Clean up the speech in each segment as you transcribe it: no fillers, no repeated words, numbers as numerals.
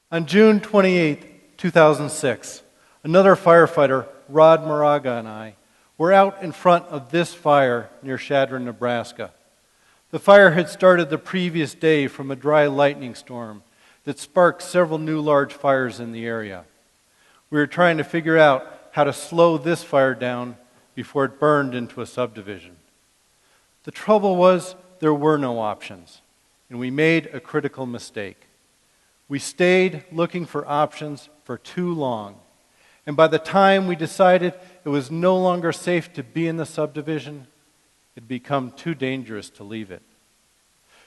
On June 28, 2006, another firefighter, Rod Moraga, and I were out in front of this fire near Chadron, Nebraska. The fire had started the previous day from a dry lightning storm that sparked several new large fires in the area. We were trying to figure out how to slow this fire down before it burned into a subdivision. The trouble was there were no options, and we made a critical mistake. We stayed looking for options for too long, and by the time we decided it was no longer safe to be in the subdivision, it had become too dangerous to leave it.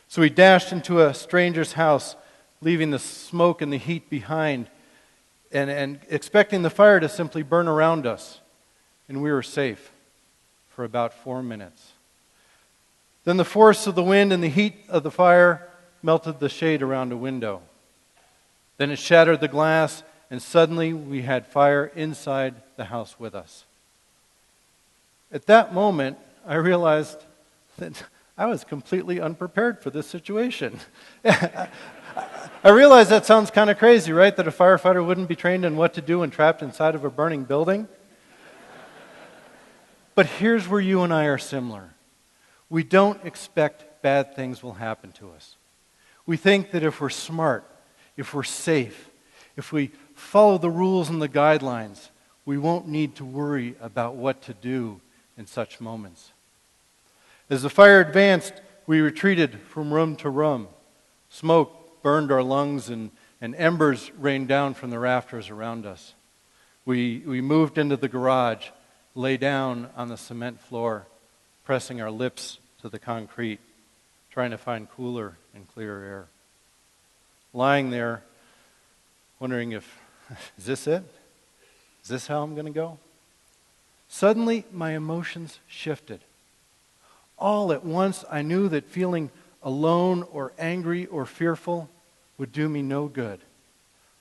So we dashed into a stranger's house, leaving the smoke and the heat behind, and expecting the fire to simply burn around us. And we were safe for about 4 minutes. Then the force of the wind and the heat of the fire melted the shade around a window. Then it shattered the glass, and suddenly we had fire inside the house with us. At that moment, I realized that I was completely unprepared for this situation. I realize that sounds kind of crazy, right? That a firefighter wouldn't be trained in what to do when trapped inside of a burning building. But here's where you and I are similar. We don't expect bad things will happen to us. We think that if we're smart, if we're safe, if we follow the rules and the guidelines, we won't need to worry about what to do in such moments. As the fire advanced, we retreated from room to room. Smoke burned our lungs and embers rained down from the rafters around us. We moved into the garage, lay down on the cement floor, pressing our lips to the concrete, trying to find cooler and clearer air. Lying there, wondering is this it? Is this how I'm going to go? Suddenly, my emotions shifted. All at once, I knew that feeling alone or angry or fearful would do me no good.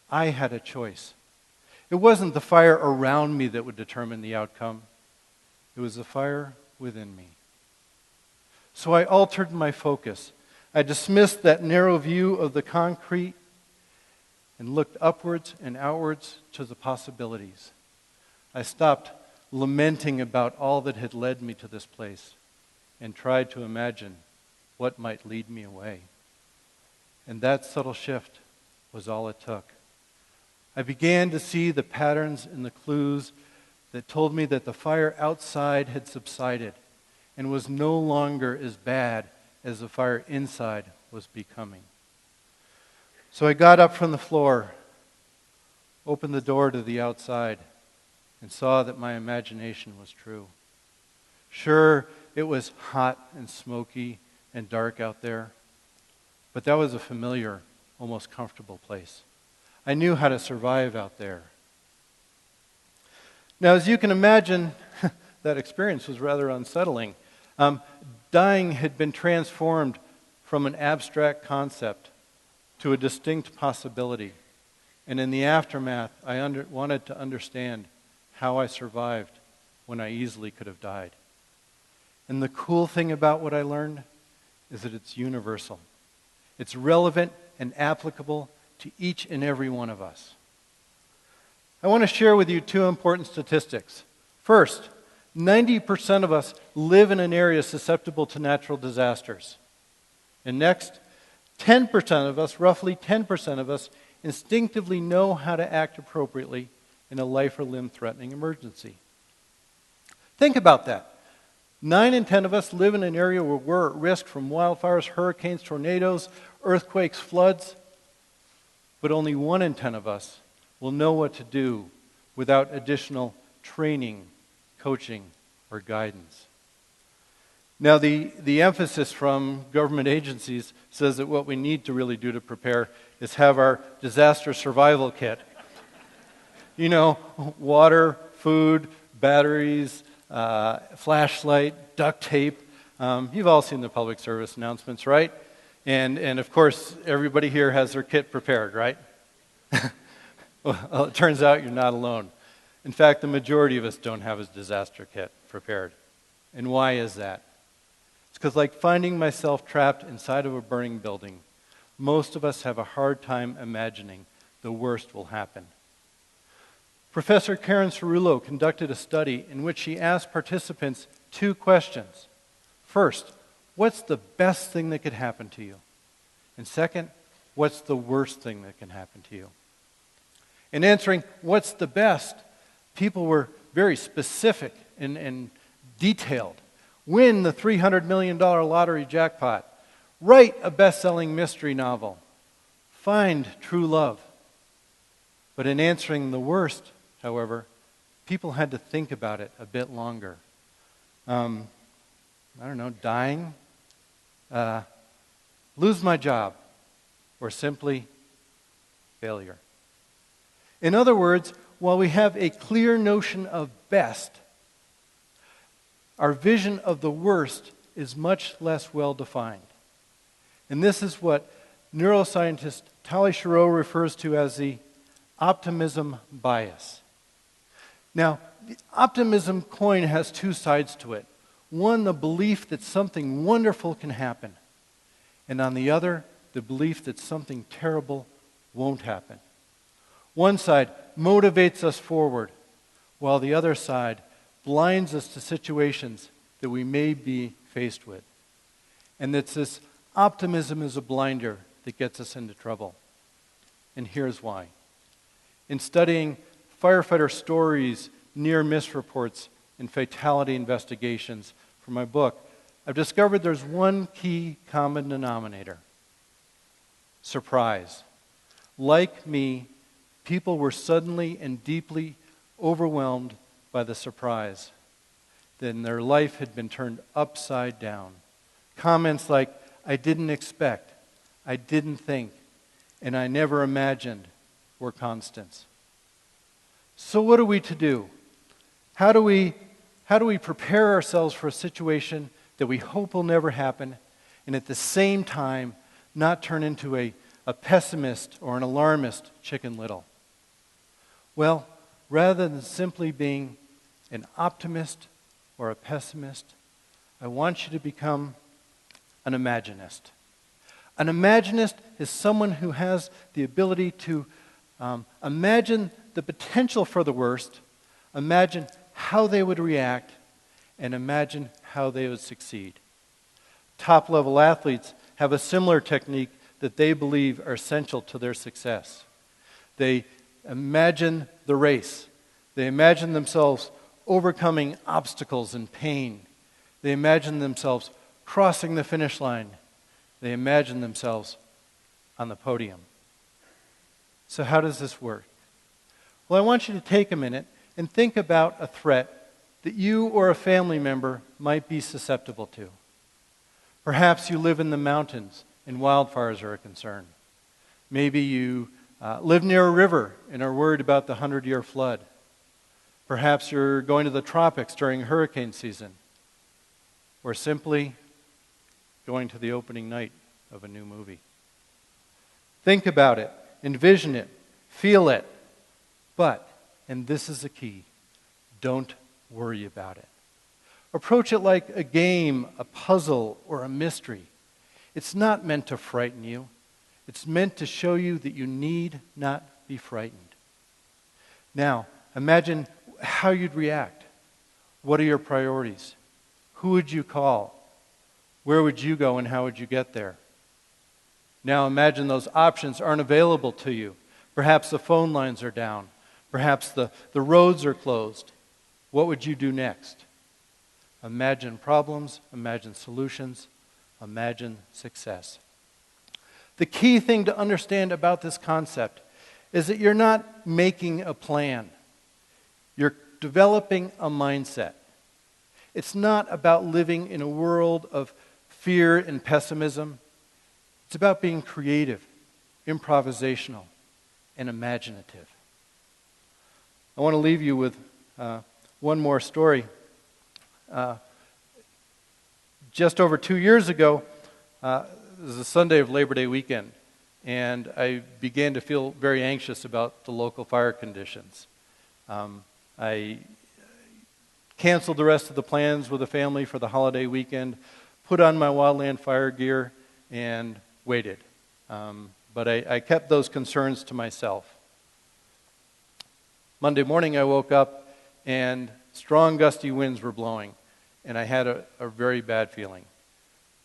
I had a choice. It wasn't the fire around me that would determine the outcome. It was the fire within me. So I altered my focus. I dismissed that narrow view of the concrete and looked upwards and outwards to the possibilities. I stopped lamenting about all that had led me to this place and tried to imagine what might lead me away. And that subtle shift was all it took. I began to see the patterns and the clues that told me that the fire outside had subsided and was no longer as bad as the fire inside was becoming. So I got up from the floor, opened the door to the outside, and saw that my imagination was true. Sure, it was hot and smoky and dark out there, but that was a familiar, almost comfortable place. I knew how to survive out there. Now, as you can imagine, that experience was rather unsettling. Dying had been transformed from an abstract concept to a distinct possibility. And in the aftermath, I wanted to understand how I survived when I easily could have died. And the cool thing about what I learned is that it's universal. It's relevant and applicable to each and every one of us. I want to share with you two important statistics. First, 90% of us live in an area susceptible to natural disasters. And next, 10% of us, roughly 10% of us, instinctively know how to act appropriately in a life or limb-threatening emergency. Think about that. 9 in 10 of us live in an area where we're at risk from wildfires, hurricanes, tornadoes, earthquakes, floods. But only 1 in 10 of us will know what to do without additional training, coaching, or guidance. Now, the emphasis from government agencies says that what we need to really do to prepare is have our disaster survival kit. You know, water, food, batteries, flashlight, duct tape. You've all seen the public service announcements, right? And of course, everybody here has their kit prepared, right? Well, it turns out you're not alone. In fact, the majority of us don't have a disaster kit prepared. And why is that? It's because, like finding myself trapped inside of a burning building, most of us have a hard time imagining the worst will happen. Professor Karen Cerullo conducted a study in which she asked participants 2 questions. First, what's the best thing that could happen to you? And second, what's the worst thing that can happen to you? In answering what's the best, people were very specific and detailed. Win the $300 million lottery jackpot. Write a best-selling mystery novel. Find true love. But in answering the worst, however, people had to think about it a bit longer. Dying, lose my job, or simply failure. In other words, while we have a clear notion of best, our vision of the worst is much less well defined. And this is what neuroscientist Tali Sharot refers to as the optimism bias. Now, the optimism coin has 2 sides to it. One, the belief that something wonderful can happen. And on the other, the belief that something terrible won't happen. One side motivates us forward, while the other side blinds us to situations that we may be faced with. And that this optimism is a blinder that gets us into trouble. And here's why. In studying firefighter stories, near-miss reports, and fatality investigations for my book, I've discovered there's one key common denominator: surprise. Like me, people were suddenly and deeply overwhelmed by the surprise. Then their life had been turned upside down. Comments like, "I didn't expect," "I didn't think," and "I never imagined" were constants. So what are we to do? How do we prepare ourselves for a situation that we hope will never happen, and at the same time not turn into a pessimist or an alarmist Chicken Little? Well, rather than simply being an optimist or a pessimist, I want you to become an imaginist. An imaginist is someone who has the ability to imagine the potential for the worst, imagine how they would react, and imagine how they would succeed. Top-level athletes have a similar technique that they believe are essential to their success. They imagine the race. They imagine themselves overcoming obstacles and pain. They imagine themselves crossing the finish line. They imagine themselves on the podium. So how does this work? Well, I want you to take a minute and think about a threat that you or a family member might be susceptible to. Perhaps you live in the mountains and wildfires are a concern. Maybe you live near a river and are worried about the 100-year flood. Perhaps you're going to the tropics during hurricane season. Or simply going to the opening night of a new movie. Think about it, envision it, feel it. But, and this is the key, don't worry about it. Approach it like a game, a puzzle, or a mystery. It's not meant to frighten you. It's meant to show you that you need not be frightened. Now, imagine how you'd react. What are your priorities? Who would you call? Where would you go and how would you get there? Now imagine those options aren't available to you. Perhaps the phone lines are down. Perhaps the roads are closed. What would you do next? Imagine problems, imagine solutions, imagine success. The key thing to understand about this concept is that you're not making a plan. You're developing a mindset. It's not about living in a world of fear and pessimism. It's about being creative, improvisational, and imaginative. I want to leave you with one more story. Just over 2 years ago, it was the Sunday of Labor Day weekend, and I began to feel very anxious about the local fire conditions. I canceled the rest of the plans with the family for the holiday weekend, put on my Wildland fire gear, and waited. But but I kept those concerns to myself. Monday morning I woke up and strong gusty winds were blowing, and I had a very bad feeling.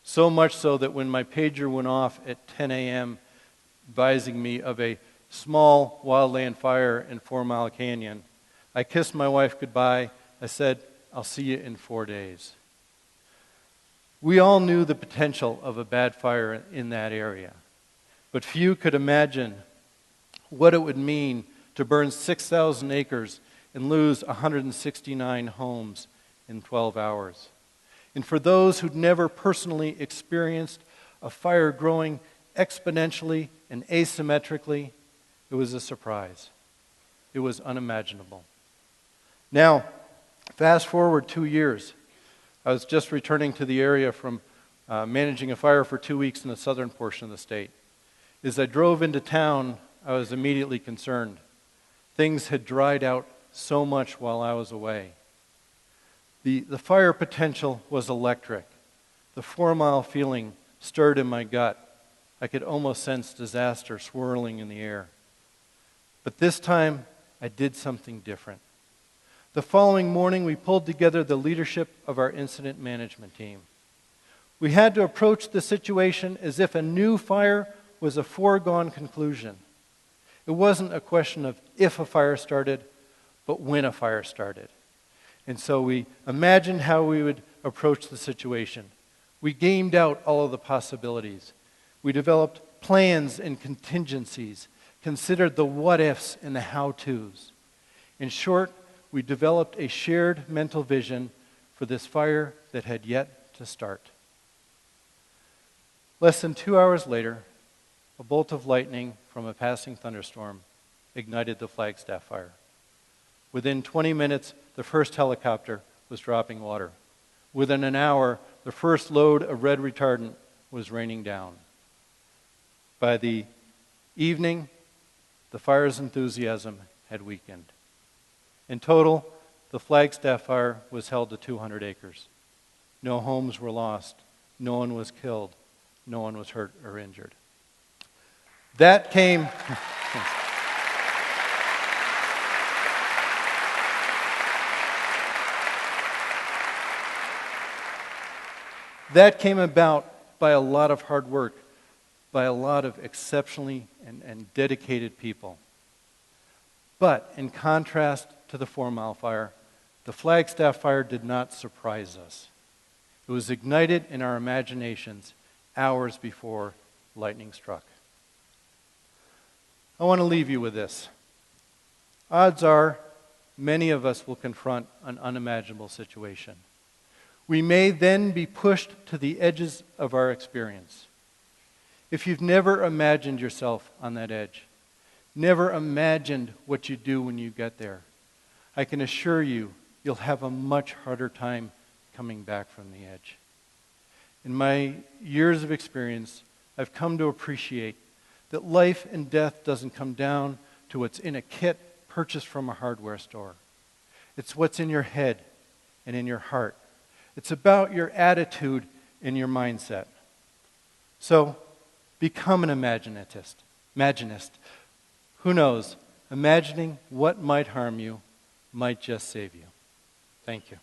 So much so that when my pager went off at 10 a.m. advising me of a small wildland fire in 4 Mile Canyon, I kissed my wife goodbye. I said, "I'll see you in 4 days." We all knew the potential of a bad fire in that area, but few could imagine what it would mean to burn 6,000 acres and lose 169 homes in 12 hours. And for those who'd never personally experienced a fire growing exponentially and asymmetrically, it was a surprise. It was unimaginable. Now, fast forward 2 years. I was just returning to the area from managing a fire for 2 weeks in the southern portion of the state. As I drove into town, I was immediately concerned. Things had dried out so much while I was away. The fire potential was electric. The 4 Mile feeling stirred in my gut. I could almost sense disaster swirling in the air. But this time, I did something different. The following morning, we pulled together the leadership of our incident management team. We had to approach the situation as if a new fire was a foregone conclusion. It wasn't a question of if a fire started, but when a fire started. And so we imagined how we would approach the situation. We gamed out all of the possibilities. We developed plans and contingencies, considered the what-ifs and the how-tos. In short, we developed a shared mental vision for this fire that had yet to start. Less than 2 hours later, a bolt of lightning from a passing thunderstorm ignited the Flagstaff fire. Within 20 minutes, the first helicopter was dropping water. Within an hour, the first load of red retardant was raining down. By the evening, the fire's enthusiasm had weakened. In total, the Flagstaff fire was held to 200 acres. No homes were lost. No one was killed. No one was hurt or injured. That came... That came about by a lot of hard work, by a lot of exceptionally and dedicated people. But in contrast to the 4 Mile fire, the Flagstaff fire did not surprise us. It was ignited in our imaginations hours before lightning struck. I want to leave you with this. Odds are many of us will confront an unimaginable situation. We may then be pushed to the edges of our experience. If you've never imagined yourself on that edge, never imagined what you do when you get there, I can assure you, you'll have a much harder time coming back from the edge. In my years of experience, I've come to appreciate that life and death doesn't come down to what's in a kit purchased from a hardware store. It's what's in your head and in your heart. It's about your attitude and your mindset. So, become an imaginist. Who knows? Imagining what might harm you might just save you. Thank you.